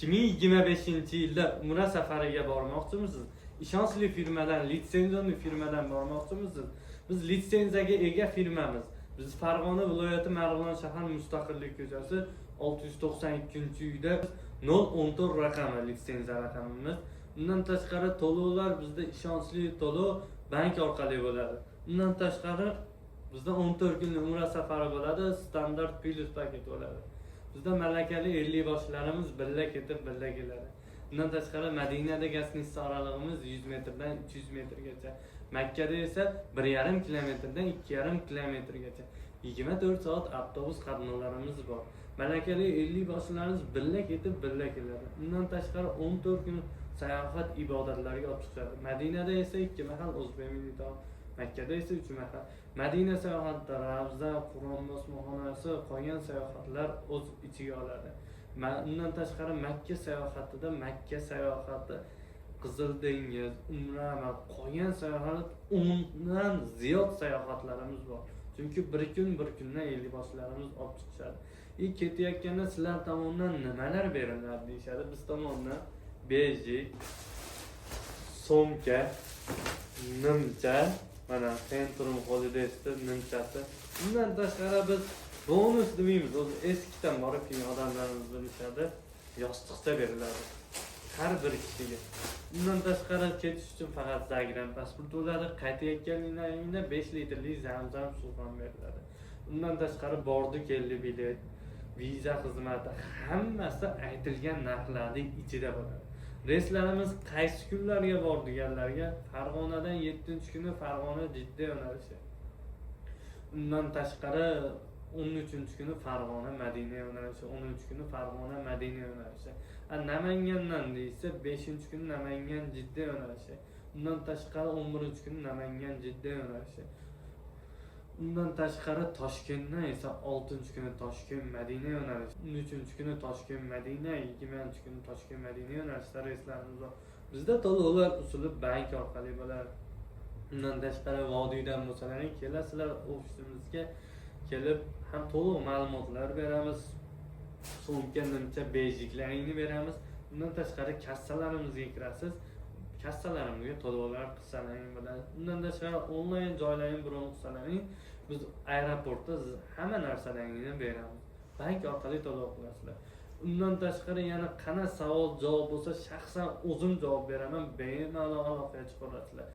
2025-yilda Umra safariga bormoqchimisiz? Ishonchli firmadan, litsenziyali firmadan bormoqchimisiz? Biz litsenziyaga ega firmamiz. Biz Farg'ona viloyati Marg'ilon shahar Mustaqillik ko'chasi 692-uyda 014 raqami litsenziya raqamimiz. Undan tashqari to'lovlar bizda ishonchli to'lov bank orqali bo'ladi. Undan tashqari bizda 14 kunlik Umra safari bo'ladi, standart plus paket bo'ladi. Bizda malakali 50 boshlarimiz birga ketib, birga keladi. Bundan tashqari Madinada gastnitsa oralig'imiz 100 metrdan 300 metrgacha. Makkada esa 1,5 kilometrdan 2,5 kilometrgacha 24 soat avtobus qatnovlarimiz bor. Malakali 50 boshlarimiz birga ketib, birga keladi. Bundan tashqari 14 kun sayohat ibodatlarga olib chiqadi. Madinada esa 2 mahal o'zbek milliy taom, Makkada esa 3 mahal. Madina sayohatida Ravza, Qur'on bosmaxonasi, qolgan sayohatlar o'z ichiga oladi. Undan tashqari Makka sayohatida Makka sayohati, Qizil dengiz, Umra va qolgan sayohat 10 dan ziyod sayohatlarimiz bor. Chunki bir kundan 50 boshlarimiz olib chiqishadi. Ketayotganda sizlar tomonidan nimalar beriladi deyshadi. Biz tomonidan bejik, so'mka, nimcha, mana Centrum Holidays'da nimchasi. Bundan tashqari biz bonus demaymiz, o'zi eskidan borib kelgan odamlarimiz bilishadi, yostiqcha beriladi har bir kishiga. Bundan tashqari ketish uchun faqat Zagreb pasport bo'ladi. Qaytayotganingizda 5 litrli Zamzam suv ham beriladi. Undan tashqari bordi keldi bilet, viza xizmati hammasi aytilgan narxlarning ichida bo'ladi. Reyslarimiz qaysi kunlarga bor deganlarga Farg'onadan 7-kuni Farg'ona Jidda yo'nalishi. Undan tashqari 13-kuni Farg'ona Madina yo'nalishi, 13-kuni Farg'ona Madina yo'nalishi. Namangandan deysa 5-kuni Namangan Jidda yo'nalishi. Undan tashqari 11-kuni Namangan Jidda yo'nalishi. Undan tashqari Toshkentdan esa 6-kuni Toshkent Madina yo'nalishi, 13-kuni Toshkent Madina, 20-kuni Toshkent Madina yo'nalishida reyslarimiz bor. Bizda to'lovlar usuli bank orqali bo'ladi. Undan tashqari vodiydan bo'lsalaring kelasizlar ofisimizga kelib ham to'liq ma'lumotlar beramiz. So'mka, nimcha, bejiklaringni beramiz. Undan tashqari kassalarimizga kirasiz. Kassalarimizga to'lovlar qilsalaring bo'ladi. Undan tashqari onlayn joylaring bron qilsalaring biz aeroportda hamma narsalaringni beramiz. Bank orqali to'lov qilasizlar. Undan tashqari yana qana savol javob bo'lsa shaxsan o'zim javob beraman, bemalol aloqaga chiqasizlar.